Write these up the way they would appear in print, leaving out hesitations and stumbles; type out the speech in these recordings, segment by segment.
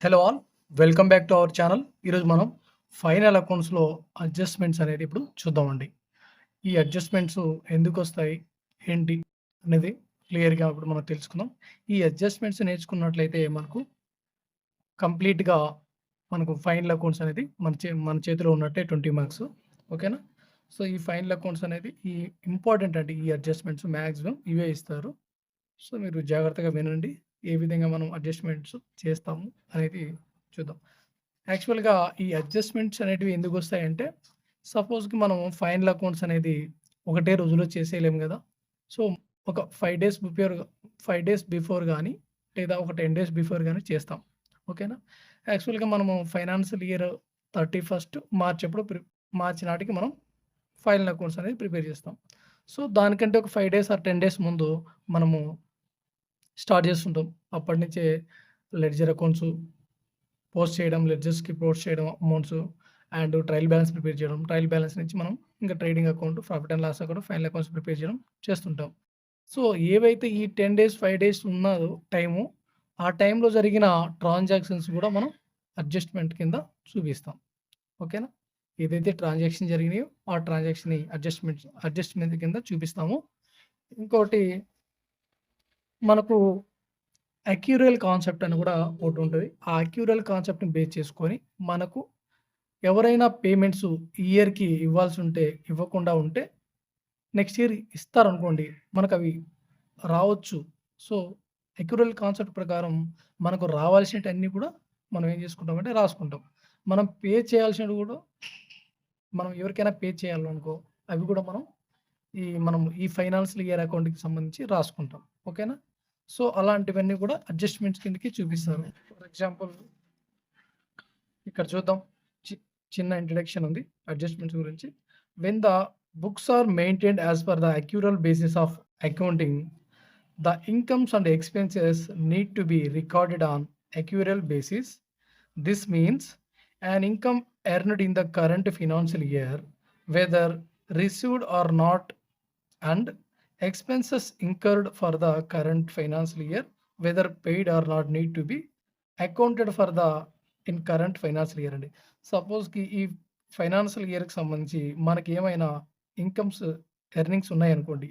Hello all. Welcome back to our channel. ఈరోజు మనం final అకౌంట్స్‌లో adjustments అనేది ఇప్పుడు చూద్దామండి. ఈ అడ్జస్ట్‌మెంట్స్ ఎందుకొస్తాయి? ఏంటి? అనేది క్లియర్‌గా ఇప్పుడు మనం తెలుసుకుందాం. ఈ అడ్జస్ట్‌మెంట్స్ నేర్చుకున్నట్లయితే మనకు కంప్లీట్‌గా మనకు ఫైనల్ అకౌంట్స్ అనేది మన చేతిలో ఉన్నట్టే 20 మార్క్స్. ఓకేనా? సో, ఈ ఫైనల్ అకౌంట్స్ అనేది ఇంపార్టెంట్ అండి. ఈ అడ్జస్ట్‌మెంట్స్ మాక్సిమం ఇవే ఇస్తారు. సో, మీరు జాగ్రత్తగా వినండి. ఏ విధంగా మనం అడ్జస్ట్‌మెంట్స్ చేస్తాము అనేది చూద్దాం. యాక్చువల్‌గా ఈ అడ్జస్ట్‌మెంట్స్ అనేటివి ఎందుకొస్తాయంటే, సపోజ్‌కి మనం ఫైనల్ అకౌంట్స్ అనేది ఒకటే రోజులో చేసేయలేము గదా! సో, ఒక 5 డేస్ బిఫోర్ గానీ, లేదా ఒక 10 డేస్ బిఫోర్ గానీ చేస్తాం. ఓకేనా? యాక్చువల్‌గా మనము ఫైనాన్షియల్ ఇయర్ 31 మార్చి నాటికి మనం ఫైనల్ అకౌంట్స్ అనేది ప్రిపేర్ చేస్తాం. సో, దానికంటే ఒక 5 డేస్ ఆర్ 10 డేస్ ముందు మనము స్టార్ట్ చేస్తుంటాం. అప్పటినుంచే లెడ్జర్ అకౌంట్స్ లెడ్జర్స్‌కి పోస్ట్ చేయడం amounts and trial balance prepare చేయడం. ట్రయల్ బ్యాలెన్స్ నుంచి మనం ఇంకా trading account, profit and loss account, final accounts prepare చేయడం చేస్తుంటాం. సో, ఏవైతే ఈ 10 డేస్, 5 డేస్ ఉన్నదో టైము, ఆ టైంలో జరిగిన ట్రాన్సాక్షన్స్ గూడా మనం అడ్జస్ట్‌మెంట్ కింద చూపిస్తాం. ఓకేనా? ఏదైతే ట్రాన్సాక్షన్ జరిగినాయో ఆ ట్రాన్సాక్షన్‌ని అడ్జస్ట్‌మెంట్ కింద చూపిస్తాము. ఇంకోటి మనకు అక్యూరల్ కాన్సెప్ట్ అని గూడా ఒకటుంటది. ఆ అక్యూరల్ కాన్సెప్ట్‌ని బేస్ చేసుకొని మనకు ఎవరైనా పేమెంట్స్ ఇయర్‌కి ఇవ్వాల్సుంటే, ఇవ్వకుండా ఉంటే నెక్స్ట్ ఇయర్ ఇస్తారనుకోండి. మనకవి రావచ్చు. సో, అక్యూరల్ కాన్సెప్ట్ ప్రకారం మనకు రావాల్సినటన్నీ కూడా మనం ఏం చేసుకుంటామంటే రాసుకుంటాం. మనం పే చేయాల్సినవి కూడా మనం ఎవరికైనా పే చేయాలనుకో అవి కూడా మనం ఈ ఫైనాన్షియల్ ఇయర్ అకౌంట్‌కి సంబంధించి రాసుకుంటాం. ఓకేనా? సో, అలాంటివన్నీ కూడా అడ్జస్ట్‌మెంట్స్ కిందకి చూపిస్తారు. ఫర్ ఎగ్జాంపుల్ ఇక్కడ చూద్దాం. చి చిన్న ఇంట్రడక్షన్ ఉంది అడ్జస్ట్‌మెంట్స్ గురించి. When the books are maintained as per the accrual basis of accounting, the incomes and expenses need to be recorded on accrual basis. This means an income earned in the current financial year, whether received or not, and expenses incurred for the current financial year, whether paid or not, need to be accounted for the in current financial year అండి. సపోజ్‌కి ఈ financial ఇయర్‌కి సంబంధించి మనకేమైనా incomes, earnings ఉన్నాయనుకోండి.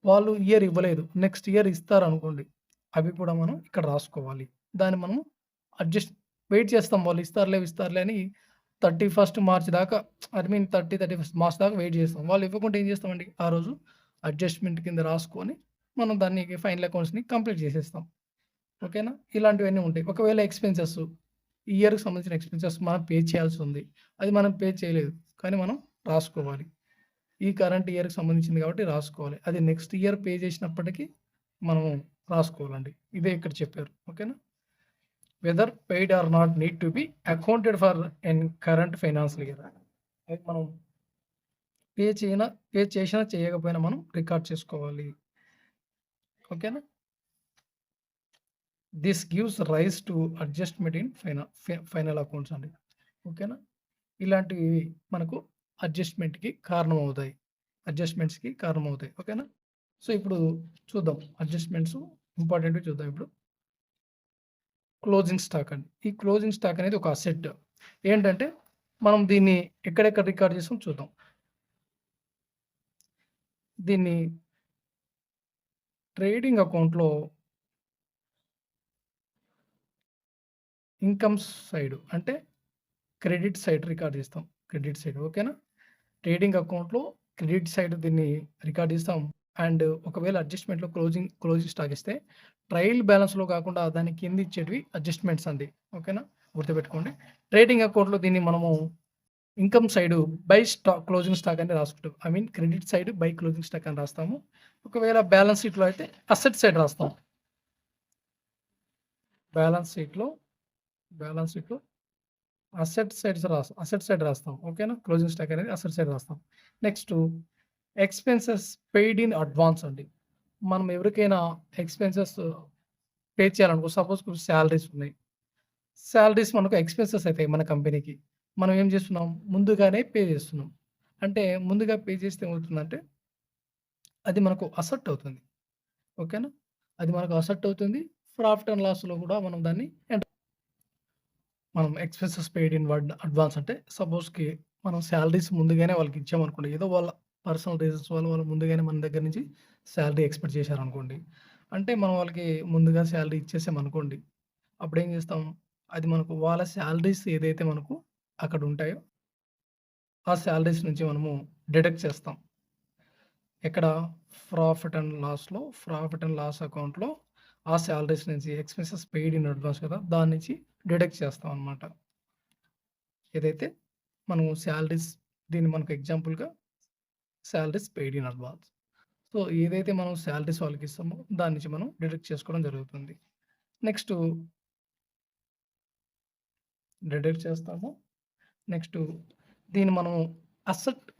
వాళ్ళు year ఇవ్వలేదు. Next year ఇస్తారనుకోండి. అవి కూడా మనం ఇక్కడ రాసుకోవాలి. దాన్ని మనం అడ్జస్ట్ వెయిట్ చేస్తాం. వాళ్ళు ఇస్తారులే అని 31 మార్చ్ దాకా ఐ మీన్ 31 మార్చ్ దాకా వెయిట్ చేస్తాం. వాళ్ళు ఇవ్వకుంటే ఏం చేస్తామండి, ఆ రోజు అడ్జస్ట్‌మెంట్ కింద రాసుకొని మనం దాన్ని ఫైనల్ అకౌంట్స్‌ని కంప్లీట్ చేసేస్తాం. ఓకేనా? ఇలాంటివన్నీ ఉంటాయి. ఒకవేళ ఎక్స్‌పెన్సెస్, ఈ ఇయర్‌కి సంబంధించిన ఎక్స్‌పెన్సెస్ మనం పే చేయాల్సుంది. అది మనం పే చేయలేదు. కానీ మనం రాసుకోవాలి. ఈ కరెంట్ ఇయర్‌కి సంబంధించింది కాబట్టి రాసుకోవాలి. అది నెక్స్ట్ ఇయర్ పే చేసినప్పటికీ మనము రాసుకోవాలండి. ఇదే ఇక్కడ చెప్పారు. ఓకేనా? Whether paid or not need to be accounted for in current financial year. అది మనం పే చేసినా చేయకపోయినా మనం రికార్డ్ చేసుకోవాలి. ఓకేనా? This gives rise to adjustment in final accounts అండి. ఓకేనా? ఇలాంటివి మనకు అడ్జస్ట్‌మెంట్‌కి కారణమవుతాయి. అడ్జస్ట్‌మెంట్స్‌కి కారణమవుతాయి. ఓకేనా? సో, ఇప్పుడు చూద్దాం అడ్జస్ట్‌మెంట్స్ ఇంపార్టెంట్‌వి చూద్దాం ఇప్పుడు. క్లోజింగ్ స్టాక్ అండి. ఈ క్లోజింగ్ స్టాక్ అనేది ఒక అసెట్. ఏంటంటే మనం దీన్ని ఎక్కడెక్కడ రికార్డ్ చేసామో చూద్దాం. దీన్ని ట్రేడింగ్ అకౌంట్‌లో ఇన్‌కమ్స్ సైడ్ అంటే క్రెడిట్ సైడ్ రికార్డ్ చేస్తాం. క్రెడిట్ సైడ్ ఓకేనా? ట్రేడింగ్ అకౌంట్‌లో క్రెడిట్ సైడ్ దీన్ని రికార్డ్ చేస్తాం. అండ్ ఒకవేళ అడ్జస్ట్‌మెంట్‌లో క్లోజింగ్ స్టాక్ ఇస్తే ట్రయల్ బ్యాలెన్స్‌లో కాకుండా దాని కింద ఇచ్చేటివి అడ్జస్ట్‌మెంట్స్ అండి. ఓకేనా? గుర్తుపెట్టుకోండి. ట్రేడింగ్ అకౌంట్‌లో దీన్ని మనము ఇన్‌కమ్ సైడ్ క్లోజింగ్ స్టాక్ అని రాసుకుంటాం. Credit side by closing stock అని రాస్తాము. ఒకవేళ బ్యాలెన్స్ షీట్‌లో అయితే అసెట్ సైడ్ రాస్తాం. బ్యాలెన్స్ షీట్‌లో బ్యాలెన్స్ షీట్‌లో అసెట్ సైడ్ రాస్తాం. ఓకేనా? క్లోజింగ్ స్టాక్ అనేది అసెట్ సైడ్ రాస్తాం. Next expenses paid in advance అండి. మనం ఎవరికైనా ఎక్స్‌పెన్సెస్ పే చేయాలనుకో, సపోజ్ సాలరీస్ ఉన్నాయి. సాలరీస్ మనకు ఎక్స్‌పెన్సెస్ అయితాయి మన కంపెనీకి. మనం ఏం చేస్తున్నాం, ముందుగానే పే చేస్తున్నాం. అంటే ముందుగా పే చేస్తే ఏమవుతుందంటే అది మనకు అసెట్ అవుతుంది. ఓకేనా? అది మనకు అసెట్ అవుతుంది. ప్రాఫిట్ అండ్ లాస్‌లో కూడా మనం దాన్ని మనం ఎక్స్‌పెన్సెస్ పెయిడ్ ఇన్ అడ్వాన్స్ అంటే సపోజ్‌కి మనం సాలరీస్ ముందుగానే వాళ్ళకి ఇచ్చామనుకోండి. ఏదో వాళ్ళ పర్సనల్ రీజన్స్ వల్ల వాళ్ళు ముందుగానే మన దగ్గర నుంచి సాలరీ ఎక్స్‌పెక్ట్ చేశారనుకోండి. అంటే మనం వాళ్ళకి ముందుగా సాలరీ ఇచ్చేసామనుకోండి. అప్పుడేం చేస్తాం? అది మనకు వాళ్ళ సాలరీస్ ఏదైతే మనకు అక్కడ ఉంటాయో, ఆ సాలరీస్ నుంచి మనము డిడక్ట్ చేస్తాం. ఎక్కడ? ప్రాఫిట్ అండ్ లాస్ అకౌంట్‌లో ఆ సాలరీస్ నుంచి ఎక్స్‌పెన్సెస్ పెయిడ్ ఇన్ అడ్వాన్స్ కదా! దాని నుంచి డిడక్ట్ చేస్తాం అన్నమాట. ఏదైతే మనం సాలరీస్ దీన్ని మనకు ఎగ్జాంపుల్‌గా salaries paid in advance. So, ఏదైతే మనం సాలరీస్ వాళ్ళకిస్తామో దాని నుంచి మనం డిడక్ట్ చేసుకోవడం జరుగుతుంది. నెక్స్టు డిడక్ట్ చేస్తాము. నెక్స్టు దీన్ని మనం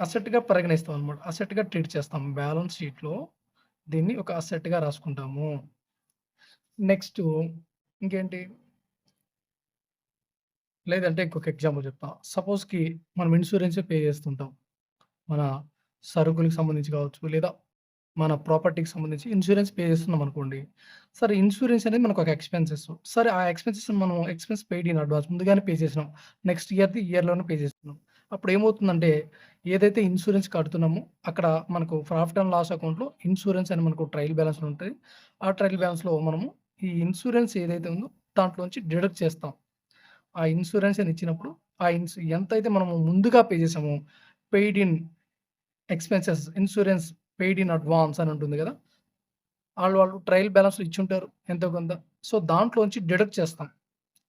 అసెట్‌గా పరిగణిస్తాం అన్నమాట. అసెట్‌గా ట్రీట్ చేస్తాం. బ్యాలెన్స్ షీట్‌లో దీన్ని ఒక అసెట్‌గా రాసుకుంటాము. నెక్స్టు ఇంకేంటి? లేదంటే ఇంకొక ఎగ్జాంపుల్ చెప్తా. సపోజ్‌కి మనం ఇన్స్యూరెన్సే పే చేస్తుంటాం. మన సరుకులకి సంబంధించి కావచ్చు, లేదా మన ప్రాపర్టీకి సంబంధించి ఇన్స్యూరెన్స్ పే చేస్తున్నామనుకోండి. సరే ఇన్స్యూరెన్స్ అనేది మనకొక ఎక్స్‌పెన్సెస్. సరే ఆ ఎక్స్‌పెన్సెస్‌ని మనం ఎక్స్‌పెన్స్ పెయిడ్ ఇన్ అడ్వాన్స్ ముందుగానే పే చేసినాం. నెక్స్ట్ ఇయర్‌ది ఇయర్‌లోనే పే చేస్తున్నాం. అప్పుడేమవుతుందంటే ఏదైతే ఇన్స్యూరెన్స్ కడుతున్నామో అక్కడ మనకు ప్రాఫిట్ అండ్ లాస్ అకౌంట్‌లో ఇన్స్యూరెన్స్ అని మనకు ట్రయల్ బ్యాలెన్స్ ఉంటది. ఆ ట్రయల్ బ్యాలెన్స్‌లో మనము ఈ ఇన్స్యూరెన్స్ ఏదైతే ఉందో దాంట్లోంచి డిడక్ట్ చేస్తాం. ఆ ఇన్స్యూరెన్స్ అని ఇచ్చినప్పుడు ఆ ఎంతైతే మనము ముందుగా పే చేసామో paid in expenses insurance paid in advance అని ఉంటుంది గదా! వాళ్ళు ట్రయల్ బ్యాలెన్స్‌లో ఇచ్చుంటారు ఎంతో కొంత. సో, దాంట్లోంచి డిడక్ట్ చేస్తాం.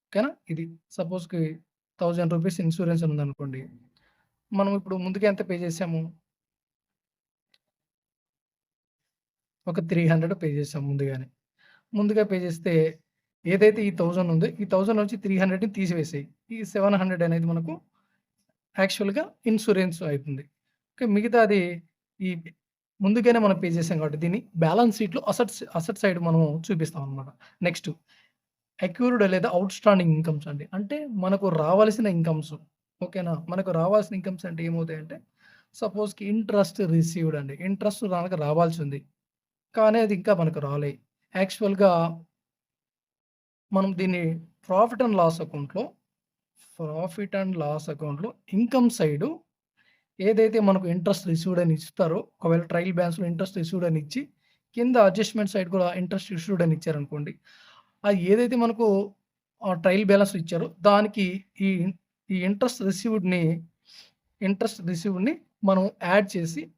ఓకేనా? ఇది సపోజ్‌కి రూ. 1000 ఇన్స్యూరెన్స్ అని ఉందనుకోండి. మనం ఇప్పుడు ముందుగా ఎంత పే చేసాము? ఒక 300 పే చేసాం ముందుగానే. ముందుగా పే చేస్తే ఏదైతే ఈ 1000 ఉందో ఈ 1000 నుంచి 300ని తీసివేసేయి. ఈ 700 అనేది మనకు యాక్చువల్‌గా ఇన్స్యూరెన్స్ అయితుంది. ఓకే. మిగతాది ఈ ముందుగానే మనం పే చేసాం కాబట్టి దీన్ని బ్యాలెన్స్ షీట్‌లో అసెట్ సైడ్ మనము చూపిస్తాం అన్నమాట. నెక్స్ట్ అక్యూర్డ్ లేదా ఔట్‌స్టాండింగ్ ఇన్‌కమ్స్ అండి. అంటే మనకు రావాల్సిన ఇన్‌కమ్స్. ఓకేనా? మనకు రావాల్సిన ఇన్‌కమ్స్ అంటే ఏమవుతాయంటే సపోజ్‌కి ఇంట్రెస్ట్ రిసీవ్డ్ అండి. ఇంట్రెస్ట్ మనకు రావాల్సింది. కానీ అది ఇంకా మనకు రాలే. యాక్చువల్‌గా మనం దీన్ని ప్రాఫిట్ అండ్ లాస్ అకౌంట్‌లో ఇన్‌కమ్ సైడు ఏదైతే మనకు ఇంట్రెస్ట్ రిసీవ్డ్ అని ఇస్తారో, ఒకవేళ ట్రయల్ బ్యాలెన్స్‌లో ఇంట్రెస్ట్ రిసీవ్డ్ అని ఇచ్చి, కింద అడ్జస్ట్‌మెంట్ సైడ్ కూడా ఇంట్రెస్ట్ రిసీవ్డ్ అని ఇచ్చారనుకోండి. అది ఏదైతే మనకు ట్రయల్ బ్యాలెన్స్‌లో ఇచ్చారో, దానికి ఈ ఈ ఇంట్రెస్ట్ రిసీవ్డ్‌ని మనం యాడ్ చేస్తాం.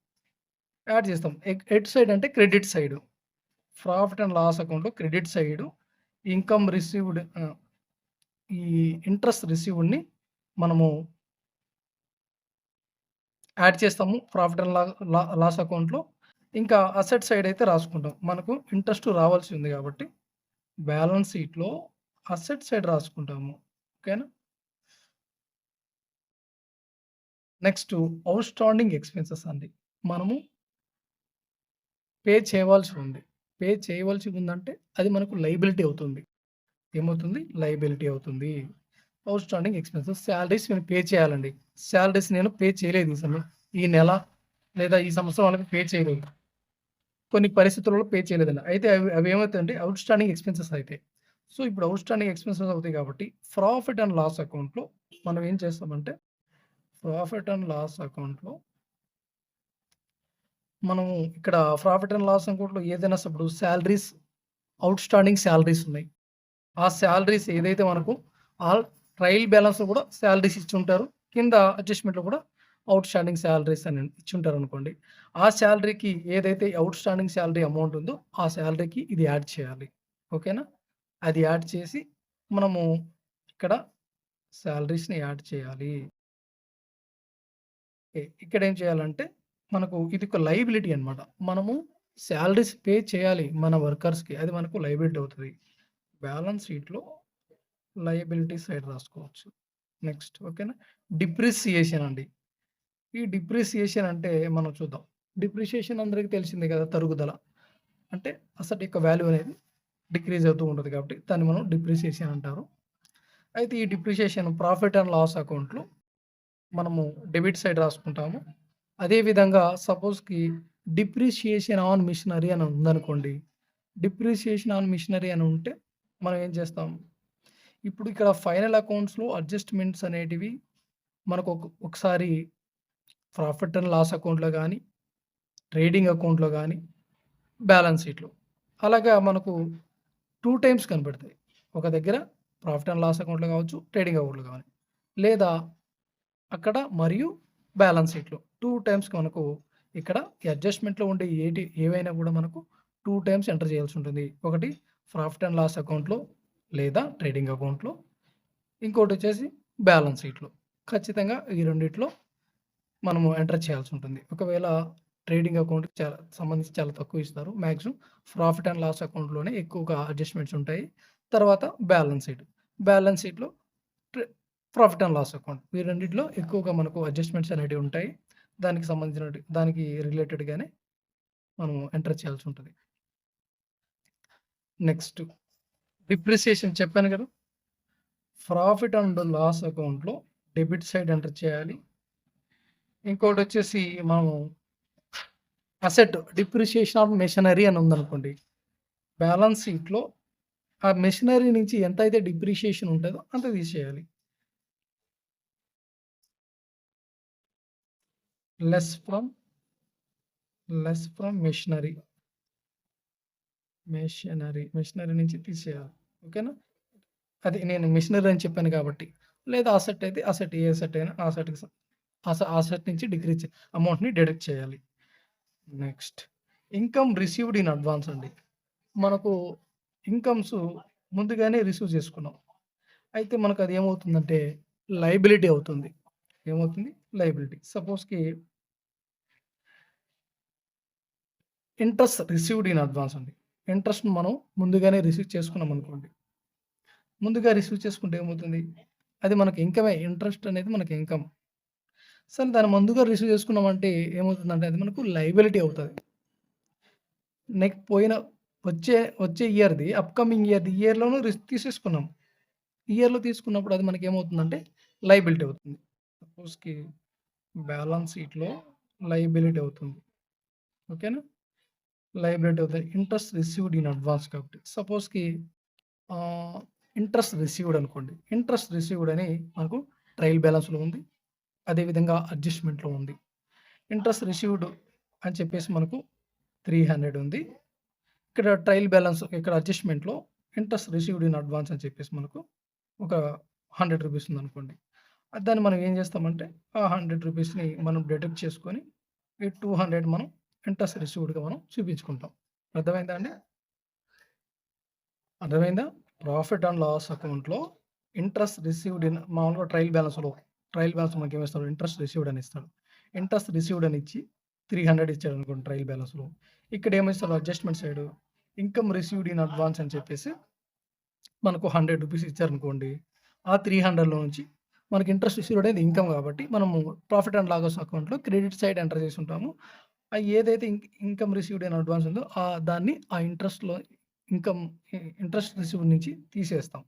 ఎటు సైడ్ అంటే credit side. Profit and loss అకౌంట్‌లో క్రెడిట్ సైడు ఇన్‌కమ్ రిసీవ్డ్ ఈ ఇంట్రెస్ట్ రిసీవ్డ్‌ని మనము యాడ్ చేస్తాము. ప్రాఫిట్ అండ్ లాస్ అకౌంట్‌లో. ఇంకా అసెట్ సైడ్ అయితే రాసుకుంటాం. మనకు ఇంట్రెస్ట్ రావాల్సి ఉంది కాబట్టి బ్యాలెన్స్ షీట్‌లో అసెట్ సైడ్ రాసుకుంటాము. ఓకేనా? నెక్స్ట్ ఔట్‌స్టాండింగ్ ఎక్స్‌పెన్సెస్ అండి. మనము పే చేయవలసి ఉంది. పే చేయవలసి ఉందంటే అది మనకు లయబిలిటీ అవుతుంది. ఏమవుతుంది? లయబిలిటీ అవుతుంది. ఔట్‌స్టాండింగ్ ఎక్స్‌పెన్సెస్ సాలరీస్ నేను పే చేయాలండి. సాలరీస్ నేను పే చేయలేదు ఈ నెల లేదా ఈ సంవత్సరం వాళ్ళకి పే చేయలేదు. కొన్ని పరిస్థితులలో పే చేయలేదండి. అయితే అవేమవుతాయంటే ఔట్‌స్టాండింగ్ ఎక్స్‌పెన్సెస్ అయితాయి. సో, ఇప్పుడు ఔట్‌స్టాండింగ్ ఎక్స్‌పెన్సెస్ అవుతాయి కాబట్టి ప్రాఫిట్ అండ్ లాస్ అకౌంట్‌లో మనం ఏం చేస్తామంటే ప్రాఫిట్ అండ్ లాస్ అకౌంట్‌లో మనము ఇక్కడ ప్రాఫిట్ అండ్ లాస్ అకౌంట్‌లో ఏదైనా ఇప్పుడు ఔట్‌స్టాండింగ్ సాలరీస్ ఉన్నాయి. ఆ సాలరీస్ ఏదైతే మనకు ఆల్ ట్రయల్ బ్యాలెన్స్‌లో కూడా సాలరీస్ ఇచ్చుంటారు. కింద అడ్జస్ట్‌మెంట్‌లో కూడా ఔట్‌స్టాండింగ్ సాలరీస్ అని ఇచ్చుంటారనుకోండి. ఆ సాలరీకి ఏదైతే ఔట్‌స్టాండింగ్ సాలరీ అమౌంట్ ఉందో, ఆ సాలరీకి ఇది యాడ్ చేయాలి. ఓకేనా? అది యాడ్ చేసి మనము ఇక్కడ సాలరీస్‌ని యాడ్ చేయాలి. ఇక్కడ ఏం చేయాలంటే మనకు ఇది ఒక లయబిలిటీ అన్నమాట. మనము సాలరీస్ పే చేయాలి మన వర్కర్స్‌కి. అది మనకు లయబిలిటీ అవుతది. బ్యాలెన్స్ షీట్‌లో లయబిలిటీ సైడ్ రాసుకోవచ్చు. నెక్స్ట్ ఓకేనా? డిప్రిసియేషన్ అండి. ఈ డిప్రిసియేషన్ అంటే మనం చూద్దాం. డిప్రిసియేషన్ అందరికి తెలిసిందే కదా! తరుగుదల. అంటే అసెట్ యొక్క వాల్యూ అనేది డిక్రీజ్ అవుతూ ఉంటది కాబట్టి దాన్ని మనం డిప్రిసియేషన్ అంటారు. అయితే ఈ డిప్రిసియేషన్ ప్రాఫిట్ అండ్ లాస్ అకౌంట్‌లో మనము డెబిట్ సైడ్ రాసుకుంటాము. అదే విధంగా సపోజ్‌కి డిప్రిసియేషన్ ఆన్ మిషనరీ అని ఉందనుకోండి. డిప్రిసియేషన్ ఆన్ మిషనరీ అని ఉంటే మనం ఏం చేస్తాం? ఇప్పుడు ఇక్కడ ఫైనల్ అకౌంట్స్‌లో అడ్జస్ట్‌మెంట్స్ అనేటివి మనకు ఒకసారి ప్రాఫిట్ అండ్ లాస్ అకౌంట్‌లో గానీ, ట్రేడింగ్ అకౌంట్‌లో గానీ, బ్యాలెన్స్ షీట్‌లో అలాగా మనకు 2 టైమ్స్ కనపడతాయి. ఒక దగ్గర ప్రాఫిట్ అండ్ లాస్ అకౌంట్‌లో కావచ్చు, ట్రేడింగ్ అకౌంట్‌లో గానీ, లేదా అక్కడ మరియు బ్యాలెన్స్ షీట్‌లో 2 టైమ్స్ మనకు ఇక్కడ ఈ అడ్జస్ట్‌మెంట్‌లో ఉండే ఏవైనా కూడా మనకు 2 టైమ్స్ ఎంటర్ చేయాల్సి ఉంటుంది. ఒకటి ప్రాఫిట్ అండ్ లాస్ అకౌంట్‌లో లేదా ట్రేడింగ్ అకౌంట్‌లో, ఇంకోటొచ్చేసి బ్యాలెన్స్ షీట్‌లో. ఖచ్చితంగా ఈ రెండిట్లో మనము ఎంటర్ చేయాల్సి ఉంటుంది. ఒకవేళ ట్రేడింగ్ అకౌంట్‌కి సంబంధించి చాలా తక్కువ ఇస్తారు. మాక్సిమం ప్రాఫిట్ అండ్ లాస్ అకౌంట్‌లోనే ఎక్కువగా అడ్జస్ట్‌మెంట్స్ ఉంటాయి. తర్వాత బ్యాలెన్స్ షీట్. బ్యాలెన్స్ షీట్‌లో ట్రే ప్రాఫిట్ అండ్ లాస్ అకౌంట్. ఈ రెండిట్లో ఎక్కువగా మనకు అడ్జస్ట్‌మెంట్స్ అనేటివి ఉంటాయి. దానికి రిలేటెడ్‌గానే మనము ఎంటర్ చేయాల్సి ఉంటది. నెక్స్ట్ డిప్రిసియేషన్ చెప్పాను కదా! ప్రాఫిట్ అండ్ లాస్ అకౌంట్‌లో డెబిట్ సైడ్ ఎంటర్ చేయాలి. ఇంకోటొచ్చేసి మనము అసెట్ డిప్రిసియేషన్ ఆఫ్ మెషినరీ అని ఉందనుకోండి. బ్యాలెన్స్ షీట్‌లో ఆ మెషినరీ నుంచి ఎంతైతే డిప్రిసియేషన్ ఉంటదో అంత తీసేయాలి. Less from machinery. మెషినరీ నుంచి తీసేయాలి. ఓకేనా? అది నేను మెషినరీ అని చెప్పాను కాబట్టి. లేదా అసెట్ అయితే అసెట్ ఏ అసెట్ అయినా ఆ అసెట్‌కి అసెట్ నుంచి అమౌంట్‌ని డిడక్ట్ చేయాలి. Next income received in advance అండి. మనకు ఇన్‌కమ్స్ ముందుగానే రిసీవ్ చేసుకున్నాం. అయితే మనకు అది ఏమవుతుందంటే లయబిలిటీ అవుతుంది. ఏమవుతుంది? లయబిలిటీ. సపోజ్‌కి ఇంట్రెస్ట్ రిసీవ్డ్ ఇన్ అడ్వాన్స్ అండి. ఇంట్రెస్ట్‌ని మనం ముందుగానే రిసీవ్ చేసుకున్నాం అనుకోండి. ముందుగా రిసీవ్ చేసుకుంటే ఏమవుతుంది? అది మనకి ఇన్‌కమే. ఇంట్రెస్ట్ అనేది మనకి ఇన్‌కమ్. సరే దాన్ని ముందుగా రిసీవ్ చేసుకున్నామంటే ఏమవుతుందంటే అది మనకు లయబిలిటీ అవుతది. నెక్స్ట్ వచ్చే వచ్చే ఇయర్‌ది అప్‌కమింగ్ ఇయర్‌ది ఈ ఇయర్‌లోనూ తీసేసుకున్నాం. ఈ ఇయర్‌లో తీసుకున్నప్పుడు అది మనకేమవుతుందంటే లయబిలిటీ అవుతుంది. సపోజ్‌కి బ్యాలెన్స్ షీట్‌లో లయబిలిటీ అవుతుంది. ఓకేనా? లయబిలిటీ అవుతుంది. ఇంట్రెస్ట్ రిసీవ్డ్ ఇన్ అడ్వాన్స్ కాబట్టి. సపోజ్‌కి ఆహ్, ఇంట్రెస్ట్ రిసీవ్డ్ అనుకోండి. ఇంట్రెస్ట్ రిసీవ్డ్ అని మనకు ట్రయల్ బ్యాలెన్స్‌లో ఉంది. అదేవిధంగా అడ్జస్ట్‌మెంట్‌లో ఉంది. ఇంట్రెస్ట్ రిసీవ్డ్ అని చెప్పేసి మనకు 300 ఉంది. ఇక్కడ ట్రయల్ బ్యాలెన్స్ ఇక్కడ అడ్జస్ట్‌మెంట్‌లో ఇంట్రెస్ట్ రిసీవ్డ్ ఇన్ అడ్వాన్స్ అని చెప్పేసి మనకు ఒక రూ. 100 ఉందనుకోండి. దాన్ని మనం ఏం చేస్తామంటే ఆ రూ. 100ని మనం డిడక్ట్ చేసుకొని ఈ 200 మనం ఇంట్రెస్ట్ రిసీవ్డ్‌గా మనం చూపించుకుంటాం. అర్థమైందా అండి? అర్థమైందా? ప్రాఫిట్ అండ్ లాస్ అకౌంట్‌లో ఇంట్రెస్ట్ రిసీవ్డ్ మామూలుగా ట్రయల్ బ్యాలెన్స్ మనకేమిస్తాడు? ఇంట్రెస్ట్ రిసీవ్డ్ అని ఇస్తాడు. ఇంట్రెస్ట్ రిసీవ్డ్ అని ఇచ్చి 300 ఇచ్చాడనుకోండి ట్రయల్ బ్యాలెన్స్‌లో. ఇక్కడ ఏమిస్తాడు adjustment side income received in advance అని చెప్పేసి మనకు రూ. 100 ఇచ్చారనుకోండి. ఆ 300లో నుంచి మనకి ఇంట్రెస్ట్ రిసీవ్డ్ అనేది ఇన్‌కమ్ కాబట్టి మనము ప్రాఫిట్ అండ్ లాస్ అకౌంట్‌లో క్రెడిట్ సైడ్ ఎంటర్ చేసుంటాము. ఏదైతే ఇన్‌కమ్ రిసీవ్డ్ ఇన్ అడ్వాన్స్ ఉందో దాన్ని ఆ ఇన్‌కమ్ ఇంట్రెస్ట్ రిసీవ్డ్ నుంచి తీసేస్తాం.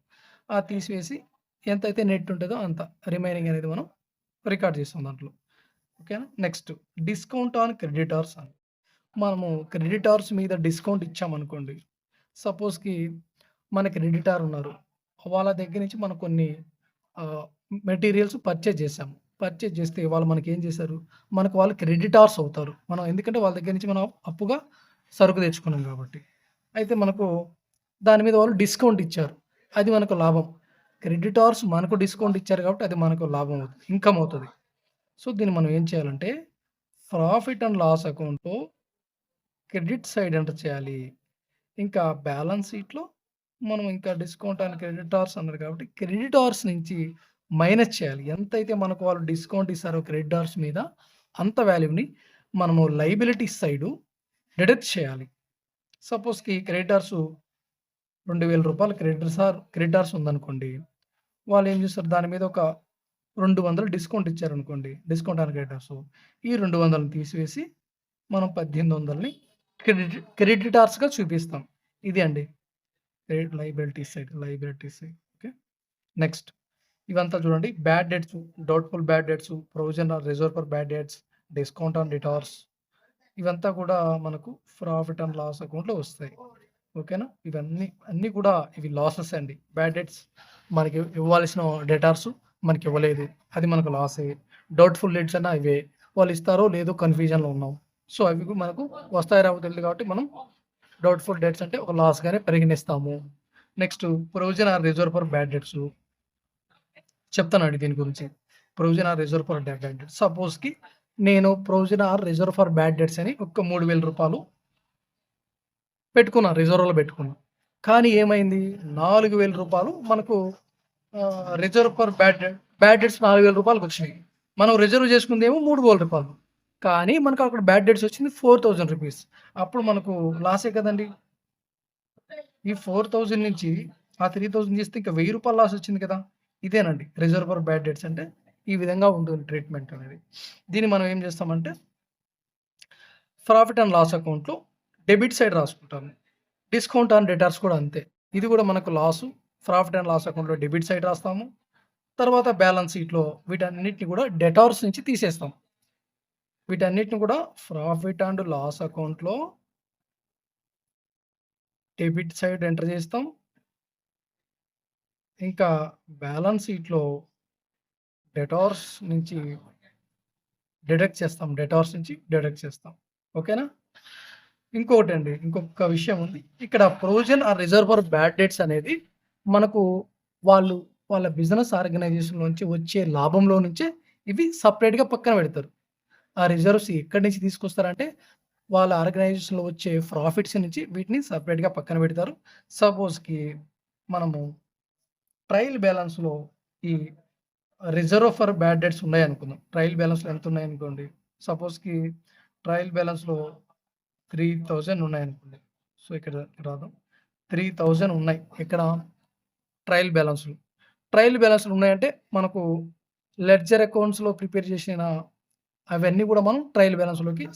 తీసివేసి ఎంతైతే నెట్ ఉంటదో అంత రిమైనింగ్ అనేది మనం రికార్డ్ చేస్తాం దాంట్లో. ఓకేనా? నెక్స్ట్ డిస్కౌంట్ ఆన్ క్రెడిటార్స్ అని. మనము క్రెడిటార్స్ మీద డిస్కౌంట్ ఇచ్చామనుకోండి. సపోజ్‌కి మన క్రెడిటార్ ఉన్నారు. వాళ్ళ దగ్గర నుంచి మనం కొన్ని ఆహ్, మెటీరియల్స్ పర్చేజ్ చేశాము. పర్చేజ్ చేస్తే వాళ్ళు మనకేం చేశారు? మనకు వాళ్ళు క్రెడిటార్స్ అవుతారు. మనం ఎందుకంటే వాళ్ళ దగ్గర నుంచి మనం అప్పుగా సరుకు తెచ్చుకున్నాం కాబట్టి. అయితే మనకు దాని మీద వాళ్ళు డిస్కౌంట్ ఇచ్చారు. అది మనకు లాభం. క్రెడిటార్స్ మనకు డిస్కౌంట్ ఇచ్చారు కాబట్టి అది మనకు లాభం అవుతుంది. ఇన్‌కమ్ అవుతది. సో, దీన్ని మనం ఏం చేయాలంటే ప్రాఫిట్ అండ్ లాస్ అకౌంట్‌లో క్రెడిట్ సైడ్ ఎంటర్ చేయాలి. ఇంకా బ్యాలెన్స్ షీట్‌లో మనం ఇంకా డిస్కౌంట్ అండ్ క్రెడిటార్స్ అన్నారు కాబట్టి క్రెడిటార్స్ నుంచి మైనస్ చేయాలి. ఎంతైతే మనకు వాళ్ళు డిస్కౌంట్ ఇస్తారో క్రెడిటార్స్ మీద అంత వాల్యూని మనము లయబిలిటీస్ సైడు డిడక్ట్ చేయాలి. సపోజ్‌కి క్రెడిటార్స్ రూ. 2000 క్రెడిటార్స్ ఉందనుకోండి. వాళ్ళు ఏం చేస్తారు దాని మీద ఒక 200 డిస్కౌంట్ ఇచ్చారనుకోండి. Discount on creditors. ఈ 200ని తీసివేసి మనం 1800ని క్రెడిటార్స్‌గా చూపిస్తాం. ఇది అండి. Liability side. ఓకే. నెక్స్ట్ ఇవంతా చూడండి. Bad debts, doubtful bad debts, provision or reserve for bad debts, discount on debtors ఇవంతా కూడా మనకు ప్రాఫిట్ అండ్ లాస్ అకౌంట్‌లో వస్తాయి. ఓకేనా? అన్నీ కూడా ఇవి లాసెస్ అండి. బ్యాడ్ డెట్స్ మనకి ఇవ్వాల్సిన డెటార్స్ మనకివ్వలేదు. అది మనకు లాసే. డౌట్‌ఫుల్ డెట్స్ అన్నా ఇవే. వాళ్ళు ఇస్తారో లేదో కన్‌ఫ్యూజన్‌లో ఉన్నాం. సో, అవి మనకు వస్తాయో రావో తెలీదు కాబట్టి మనం డౌట్‌ఫుల్ డెట్స్ అంటే ఒక లాస్‌గానే పరిగణిస్తాము. Next provision or reserve for bad debts చెప్తానండి దీని గురించి. Provision or reserve for bad debts. సపోజ్‌కి నేను provision or reserve for bad debts అని ఒక రూ. 3000 పెట్టుకున్నా. రిజర్వ్‌లో పెట్టుకున్నా. కానీ ఏమైంది? రూ. 4000 మనకు రిజర్వ్ ఫర్ బ్యాడ్ డెట్స్ రూ. 4000 మనం రిజర్వ్ చేసుకుందేమో రూ. 3000. కానీ మనకు అక్కడ బ్యాడ్ డెట్స్ వచ్చింది రూ. 4000. అప్పుడు మనకు లాసే కదండీ! ఈ 4000 నుంచి ఆ 3000 తీస్తే ఇంకా రూ. 1000 లాస్ వచ్చింది కదా! ఇదేనండి రిజర్వ్ ఫర్ బ్యాడ్ డెట్స్ అంటే ఈ విధంగా ఉంటుంది ట్రీట్మెంట్ అనేది. దీన్ని మనం ఏం చేస్తామంటే ప్రాఫిట్ అండ్ లాస్ అకౌంట్‌లో డెబిట్ సైడ్ రాసుకుంటాము. డిస్కౌంట్ ఆన్ డెటార్స్ కూడా అంతే. ఇది కూడా మనకు లాసు. ప్రాఫిట్ అండ్ లాస్ అకౌంట్‌లో డెబిట్ సైడ్ రాస్తాము. తర్వాత బ్యాలెన్స్ షీట్‌లో వీటన్నిటిని కూడా డెటార్స్ నుంచి తీసేస్తాం. వీటన్నిటిని కూడా ప్రాఫిట్ అండ్ లాస్ అకౌంట్‌లో డెబిట్ సైడ్ ఎంటర్ చేస్తాం. ఇంకా బ్యాలెన్స్ షీట్‌లో డెటార్స్ నుంచి డెటార్స్ నుంచి డిడక్ట్ చేస్తాం. ఓకేనా? ఇంకొకటండి. ఇంకొక విషయం ఉంది. ఇక్కడ provision or reserve for bad debts అనేది మనకు వాళ్ళు వాళ్ళ బిజినెస్ ఆర్గనైజేషన్ నుంచి వచ్చే లాభంలో నుంచే ఇవి సెపరేట్‌గా పక్కన పెడతారు. ఆ రిజర్వ్స్ ఎక్కడి నుంచి తీసుకొస్తారంటే వాళ్ళ ఆర్గనైజేషన్‌లో వచ్చే ప్రాఫిట్స్ నుంచి వీటిని సెపరేట్‌గా పక్కన పెడతారు. సపోజ్‌కి మనము ట్రయల్ బ్యాలెన్స్‌లో ఈ రిజర్వ్ ఫర్ బ్యాడ్ డెట్స్ ఉన్నాయనుకుందాం. ట్రయల్ బ్యాలెన్స్‌లో ఎంత ఉన్నాయనుకోండి. సపోజ్‌కి ట్రయల్ బ్యాలెన్స్‌లో 3000 ఉన్నాయనుకోండి. సో, ఇక్కడ రాద్దాం. 3000 ఉన్నాయి. ఎక్కడ? ట్రయల్ బ్యాలెన్స్‌లో. ట్రయల్ బ్యాలెన్స్‌లు ఉన్నాయంటే మనకు లెడ్జర్ అకౌంట్స్‌లో ప్రిపేర్ చేసిన అవన్నీ కూడా మనం ట్రయల్ బ్యాలెన్స్‌లోకి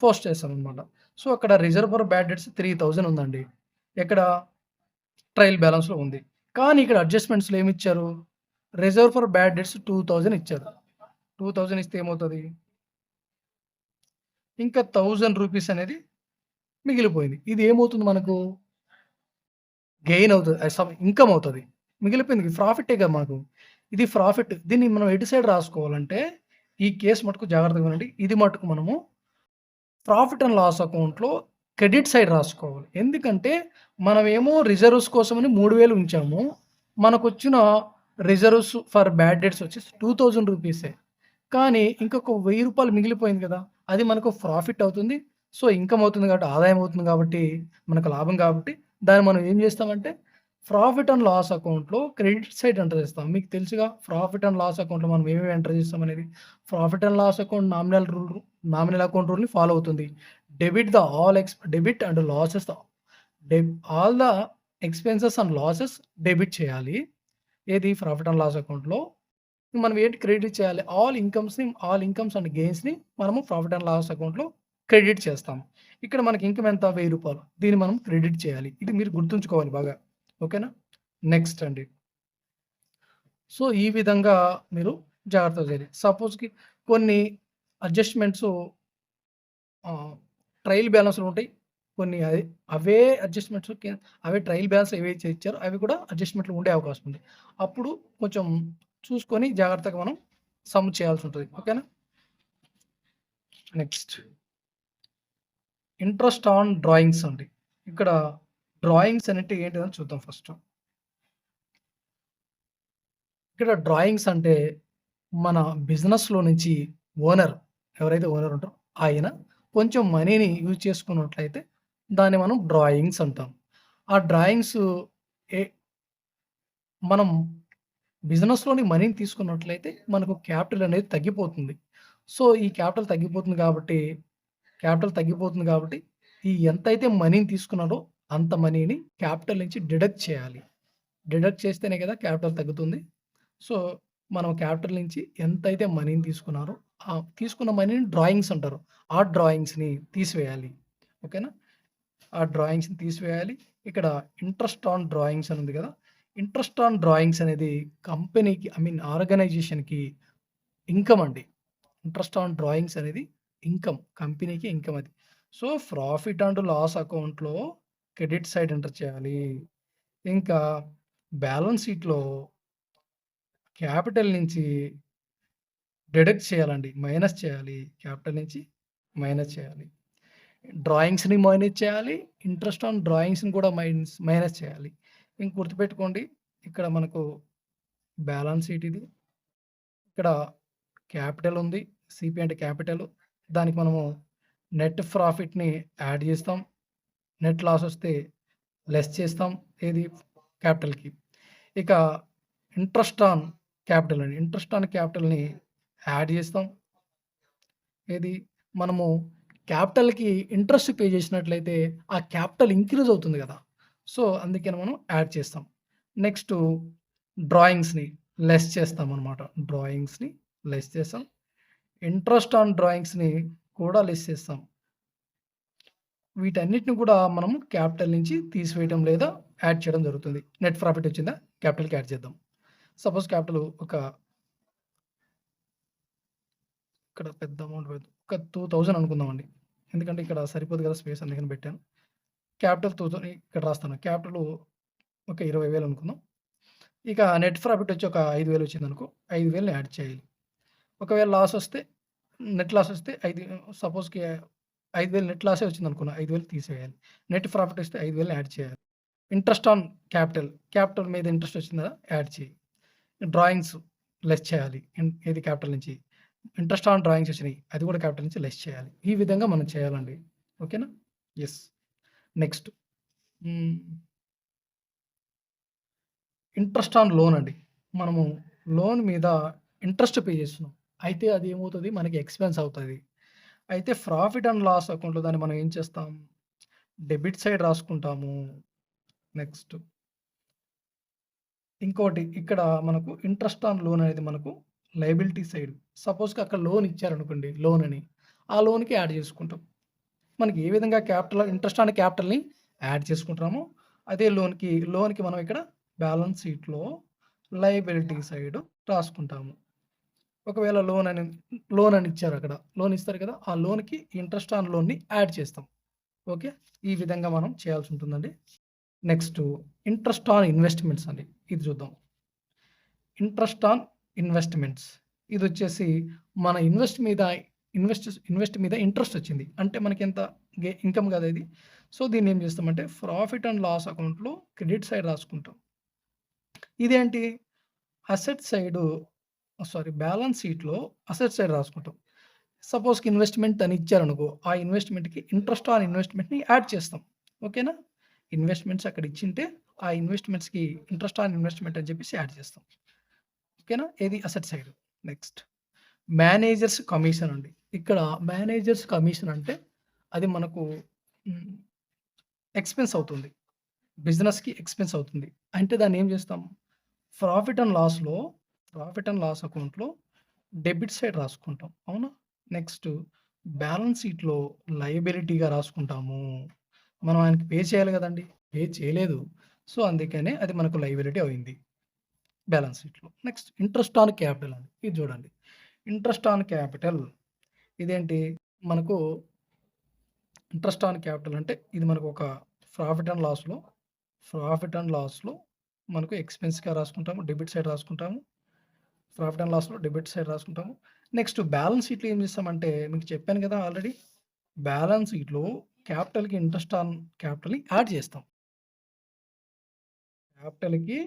పోస్ట్ చేస్తామనమాట. సో, అక్కడ రిజర్వ్ ఫర్ బ్యాడ్ డెట్స్ 3000 ఉందండి. ఎక్కడ? ట్రయల్ బ్యాలెన్స్‌లో ఉంది. కానీ ఇక్కడ అడ్జస్ట్‌మెంట్స్‌లో ఏమిచ్చారు? రిజర్వ్ ఫర్ బ్యాడ్ డెట్స్ 2000 ఇచ్చారు. 2000 ఇస్తే ఏమవుతది? ఇంకా రూ. 1000 అనేది మిగిలిపోయింది. ఇది ఏమవుతుంది మనకు? గెయిన్ అవుతది. ఇన్‌కమ్ అవుతది. మిగిలిపోయింది ప్రాఫిటే కదా మనకు. ఇది ప్రాఫిట్. దీన్ని మనం ఎటు సైడ్ రాసుకోవాలంటే, ఈ కేస్ మటుకు జాగ్రత్తగా వినండి. ఇది మటుకు మనము ప్రాఫిట్ అండ్ లాస్ అకౌంట్‌లో క్రెడిట్ సైడ్ రాసుకోవాలి. ఎందుకంటే, మనమేమో రిజర్వ్స్ కోసమని 3000 ఉంచాము. మనకొచ్చిన రిజర్వ్స్ ఫర్ బ్యాడ్ డెట్స్ వచ్చేసి రూ. 2000 కానీ ఇంకొక రూ. 1000 మిగిలిపోయింది కదా! అది మనకు ప్రాఫిట్ అవుతుంది. సో, ఇన్‌కమ్ అవుతుంది కాబట్టి, ఆదాయం అవుతుంది కాబట్టి, మనకు లాభం కాబట్టి, దాన్ని మనం ఏం చేస్తామంటే, ప్రాఫిట్ అండ్ లాస్ అకౌంట్‌లో క్రెడిట్ సైడ్ ఎంటర్ చేస్తాం. మీకు తెలుసుగా ప్రాఫిట్ అండ్ లాస్ అకౌంట్‌లో మనం ఏమేమి ఎంటర్ చేస్తామనేది. Profit and loss account nominal account రూల్‌ని ఫాలో అవుతుంది. Debit and losses all the expenses and losses debit చేయాలి. ఏది ప్రాఫిట్ అండ్ లాస్ అకౌంట్‌లో. మనం ఏంటి క్రెడిట్ చేయాలి? ఆల్ ఇన్‌కమ్స్ అండ్ గెయిన్స్‌ని మనము ప్రాఫిట్ అండ్ లాస్ అకౌంట్‌లో క్రెడిట్ చేస్తాం. ఇక్కడ మనకి ఇన్‌కమ్ ఎంత? రూ. 1000 దీన్ని మనం క్రెడిట్ చేయాలి. ఇది మీరు గుర్తుంచుకోవాలి బాగా. ఓకేనా? నెక్స్ట్ అండి. సో, ఈ విధంగా మీరు జాగ్రత్తగా చేయాలి. సపోజ్‌కి కొన్ని అడ్జస్ట్‌మెంట్సు ఆహ్, ట్రయల్ బ్యాలెన్స్‌లు ఉంటాయి. కొన్ని అవే అడ్జస్ట్‌మెంట్స్‌కి అవే ట్రయల్ బ్యాలెన్స్ ఏవైతే ఇచ్చారో అవి కూడా అడ్జస్ట్‌మెంట్‌లు ఉండే అవకాశం ఉంది. అప్పుడు కొంచెం చూసుకొని జాగ్రత్తగా మనం సమ్ చేయాల్సుంటది. ఓకేనా? నెక్స్ట్ ఇంట్రెస్ట్ ఆన్ డ్రాయింగ్స్ అండి. ఇక్కడ డ్రాయింగ్స్ అనేటివి ఏంటిదని చూద్దాం ఫస్ట్. ఇక్కడ డ్రాయింగ్స్ అంటే మన బిజినెస్‌లో నుంచి ఓనర్ ఎవరైతే ఓనర్ ఉంటారో ఆయన కొంచెం మనీని యూజ్ చేసుకున్నట్లయితే దాన్ని మనం డ్రాయింగ్స్ అంటాం. ఆ డ్రాయింగ్స్ ఏ మనం బిజినెస్‌లోని మనీని తీసుకున్నట్లయితే మనకు క్యాపిటల్ అనేది తగ్గిపోతుంది. సో, ఈ క్యాపిటల్ తగ్గిపోతుంది కాబట్టి ఈ ఎంతైతే మనీని తీసుకున్నారో అంత మనీని క్యాపిటల్ నుంచి డిడక్ట్ చేయాలి. డిడక్ట్ చేస్తేనే కదా క్యాపిటల్ తగ్గుతుంది. సో, మనం క్యాపిటల్ నుంచి ఎంతైతే మనీని తీసుకున్నారో, ఆ తీసుకున్న మనీని డ్రాయింగ్స్ అంటారు. ఆ డ్రాయింగ్స్‌ని తీసివేయాలి. ఓకేనా? ఆ డ్రాయింగ్స్‌ని తీసివేయాలి. ఇక్కడ ఇంట్రెస్ట్ ఆన్ డ్రాయింగ్స్ అని ఉంది కదా! ఇంట్రెస్ట్ ఆన్ డ్రాయింగ్స్ అనేది కంపెనీకి ఆర్గనైజేషన్‌కి ఇన్‌కమ్ అండి. ఇంట్రెస్ట్ ఆన్ డ్రాయింగ్స్ అనేది ఇన్‌కమ్. కంపెనీకి ఇన్‌కమ్ అది. సో, ప్రాఫిట్ అండ్ లాస్ అకౌంట్‌లో క్రెడిట్ సైడ్ ఎంటర్ చేయాలి. ఇంకా బ్యాలెన్స్ షీట్‌లో క్యాపిటల్ నుంచి డిడక్ట్ చేయాలండి. మైనస్ చేయాలి. క్యాపిటల్ నుంచి మైనస్ చేయాలి. డ్రాయింగ్స్‌ని మైనస్ చేయాలి. ఇంట్రెస్ట్ ఆన్ డ్రాయింగ్స్‌ని కూడా మైనస్ చేయాలి. గుర్తుపెట్టుకోండి. ఇక్కడ మనకు బ్యాలెన్స్ షీట్ ఇది. ఇక్కడ క్యాపిటల్ ఉంది. సిపి అంటే క్యాపిటల్. దానికి మనము నెట్ ప్రాఫిట్‌ని యాడ్ చేస్తాం. నెట్ లాస్ వస్తే లెస్ చేస్తాం. ఏది క్యాపిటల్‌కి. ఇక ఇంట్రెస్ట్ ఆన్ క్యాపిటల్ అండి. ఇంట్రెస్ట్ ఆన్ క్యాపిటల్‌ని యాడ్ చేస్తాం. ఏది మనము క్యాపిటల్‌కి ఇంట్రెస్ట్ పే చేసినట్లయితే ఆ క్యాపిటల్ ఇంక్రీజ్ అవుతుంది కదా! సో, అందుకని మనం యాడ్ చేస్తాం. నెక్స్ట్ డ్రాయింగ్స్‌ని లెస్ చేస్తామనమాట. డ్రాయింగ్స్‌ని లెస్ చేస్తాం. ఇంట్రెస్ట్ ఆన్ డ్రాయింగ్స్‌ని కూడా లెస్ చేస్తాం. వీటన్నిటిని కూడా మనం క్యాపిటల్ నుంచి తీసివేయడం లేదా యాడ్ చేయడం జరుగుతుంది. నెట్ ప్రాఫిట్ వచ్చిందా? క్యాపిటల్‌కి యాడ్ చేద్దాం. సపోజ్ క్యాపిటల్ ఇక్కడ పెద్ద అమౌంట్ ఒక 2000 అనుకుందామండి. ఎందుకంటే ఇక్కడ సరిపోదు కదా స్పేస్ అందుకని పెట్టాను. క్యాపిటల్ 2000 ఇక్కడ రాస్తాను. క్యాపిటల్ ఒక 20,000 అనుకుందాం. ఇక నెట్ ప్రాఫిట్ వచ్చి ఒక 5,000 వచ్చిందనుకో, 5,000ని యాడ్ చేయాలి. ఒకవేళ లాస్ వస్తే నెట్ లాస్ వస్తే సపోజ్‌కి 5,000 నెట్ లాసే వచ్చిందనుకున్నా. 5,000 తీసేయాలి. నెట్ ప్రాఫిట్ వస్తే 5,000 యాడ్ చేయాలి. ఇంట్రెస్ట్ ఆన్ క్యాపిటల్, క్యాపిటల్ మీద ఇంట్రెస్ట్ వచ్చిందా యాడ్ చేయి. డ్రాయింగ్స్ లెస్ చేయాలి. ఏది క్యాపిటల్ నుంచి. ఇంట్రెస్ట్ ఆన్ డ్రాయింగ్స్ వచ్చినాయి. అది కూడా క్యాపిటల్ నుంచి లెస్ చేయాలి. ఈ విధంగా మనం చేయాలండి. ఓకేనా? Yes. Next interest on loan అండి. మనము లోన్ మీద ఇంట్రెస్ట్ పే చేస్తున్నాం. అయితే అది ఏమవుతది మనకి ఎక్స్‌పెన్స్ అవుతది. అయితే ప్రాఫిట్ అండ్ లాస్ అకౌంట్‌లో దాన్ని మనం ఏం చేస్తాం? డెబిట్ సైడ్ రాసుకుంటాము. నెక్స్ట్ ఇంకోటి ఇక్కడ మనకు ఇంట్రెస్ట్ ఆన్ లోన్ అనేది మనకు లయబిలిటీ సైడ్. సపోజ్‌కి అక్కడ లోన్ ఇచ్చారనుకోండి లోన్ అని. ఆ లోన్‌కి యాడ్ చేసుకుంటాం. మనకి ఏ విధంగా ఇంట్రెస్ట్ ఆన్ క్యాపిటల్‌ని యాడ్ చేసుకుంటున్నామో అదే లోన్‌కి మనం ఇక్కడ బ్యాలెన్స్ షీట్‌లో లయబిలిటీ సైడ్ రాసుకుంటాము. ఒకవేళ లోన్ అని ఇచ్చారు అక్కడ. లోన్ ఇస్తారు కదా! ఆ లోన్‌కి ఇంట్రెస్ట్ ఆన్ లోన్‌ని యాడ్ చేస్తాం. ఓకే. ఈ విధంగా మనం చేయాల్సి ఉంటుందండి. నెక్స్ట్ ఇంట్రెస్ట్ ఆన్ ఇన్వెస్ట్‌మెంట్స్ అండి. ఇది చూద్దాం. ఇంట్రెస్ట్ ఆన్ ఇన్వెస్ట్‌మెంట్స్ ఇదొచ్చేసి మన ఇన్వెస్ట్ మీద ఇంట్రెస్ట్ వచ్చింది. అంటే మనకెంత ఇన్‌కమ్ కదా ఇది. సో, దీన్ని ఏం చేస్తామంటే ప్రాఫిట్ అండ్ లాస్ అకౌంట్‌లో క్రెడిట్ సైడ్ రాసుకుంటాం. ఇదేంటి అసెట్ సైడు బ్యాలెన్స్ షీట్‌లో అసెట్ సైడ్ రాసుకుంటాం. సపోజ్‌కి ఇన్వెస్ట్‌మెంట్ అని ఇచ్చారనుకో, ఆ ఇన్వెస్ట్‌మెంట్‌కి ఇంట్రెస్ట్ ఆన్ ఇన్వెస్ట్‌మెంట్‌ని యాడ్ చేస్తాం. ఓకేనా? ఇన్వెస్ట్‌మెంట్స్ అక్కడ ఇచ్చింటే, ఆ ఇన్వెస్ట్‌మెంట్స్‌కి ఇంట్రెస్ట్ ఆన్ ఇన్వెస్ట్‌మెంట్ అని చెప్పేసి యాడ్ చేస్తాం. ఓకేనా? ఏది asset side. Next managers commission అండి. ఇక్కడ మేనేజర్స్ కమిషన్ అంటే అది మనకు హ్మ్, ఎక్స్‌పెన్స్ అవుతుంది. బిజినెస్‌కి ఎక్స్‌పెన్స్ అవుతుంది. అంటే దాన్ని ఏం చేస్తాం? ప్రాఫిట్ అండ్ లాస్‌లో ప్రాఫిట్ అండ్ లాస్ అకౌంట్‌లో డెబిట్ సైడ్ రాసుకుంటాం. అవునా? నెక్స్ట్ బ్యాలెన్స్ షీట్‌లో లయబిలిటీగా రాసుకుంటాము. మనం ఆయనకి పే చేయాలి గదండీ! పే చేయలేదు. సో, అందుకనే అది మనకు లయబిలిటీ అయింది బ్యాలెన్స్ షీట్‌లో. నెక్స్ట్ ఇంట్రెస్ట్ ఆన్ క్యాపిటల్ అండి. ఇది చూడండి. ఇంట్రెస్ట్ ఆన్ క్యాపిటల్ ఇదేంటి? మనకు ఇంట్రెస్ట్ ఆన్ క్యాపిటల్ అంటే ఇది మనకు ఒక ప్రాఫిట్ అండ్ లాస్‌లో మనకు ఎక్స్‌పెన్స్‌గా రాసుకుంటాము. డెబిట్ సైడ్ రాసుకుంటాము. ప్రాఫిట్ అండ్ లాస్‌లో డెబిట్ సైడ్ రాసుకుంటాము. నెక్స్ట్ బ్యాలెన్స్ షీట్‌లో ఏం చేస్తామంటే మీకు చెప్పాను కదా ఆల్రెడీ. బ్యాలెన్స్ షీట్‌లో క్యాపిటల్‌కి ఇంట్రెస్ట్ ఆన్ క్యాపిటల్‌ని యాడ్ చేస్తాం. క్యాపిటల్‌కి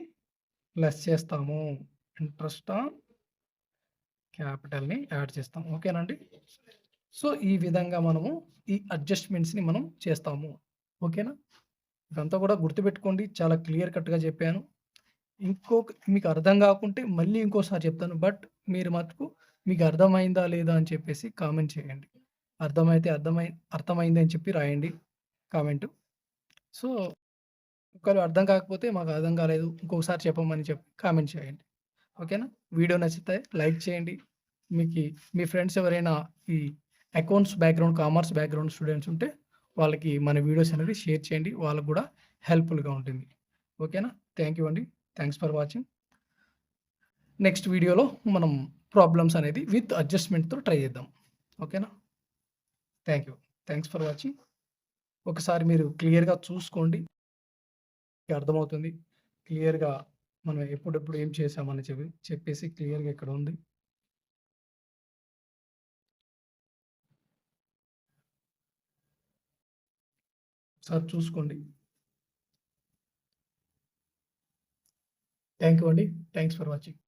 ప్లస్ చేస్తాము. ఇంట్రెస్ట్ ఆన్ క్యాపిటల్‌ని యాడ్ చేస్తాం. ఓకేనండి. సో, ఈ విధంగా మనము ఈ అడ్జస్ట్‌మెంట్స్‌ని మనం చేస్తాము. ఓకేనా? ఇదంతా కూడా గుర్తుపెట్టుకోండి. చాలా క్లియర్ కట్‌గా చెప్పాను. మీకు అర్థం కాకుంటే మళ్ళీ ఇంకోసారి చెప్తాను. బట్ మీరు మటుకు మీకు అర్థమైందా లేదా అని చెప్పేసి కామెంట్ చేయండి. అర్థమైతే అర్థమైంది అని చెప్పి రాయండి కామెంటు. సో, ఒకవేళ అర్థం కాకపోతే మాకు అర్థం కాలేదు ఇంకొకసారి చెప్పమని చెప్పి కామెంట్ చేయండి. ఓకేనా? వీడియో నచ్చితే లైక్ చేయండి. మీ ఫ్రెండ్స్ ఎవరైనా ఈ accounts background, commerce background students ఉంటే వాళ్ళకి మన వీడియోస్ అనేది షేర్ చేయండి. వాళ్ళకి కూడా హెల్ప్‌ఫుల్‌గా ఉంటుంది. ఓకేనా? థాంక్ యూ అండి. Thanks for watching. నెక్స్ట్ వీడియోలో మనం ప్రాబ్లమ్స్ అనేది విత్ అడ్జస్ట్‌మెంట్‌తో ట్రై చేద్దాం. ఓకేనా? Thank you. Thanks for watching. ఒకసారి మీరు క్లియర్‌గా చూసుకోండి. మీకు అర్థమవుతుంది. క్లియర్‌గా మనం ఎప్పుడెప్పుడు ఏం చేశామని చెప్పేసి క్లియర్‌గా ఇక్కడ ఉంది. ఒకసారి చూసుకోండి. థాంక్ యూ అండి. Thanks for watching.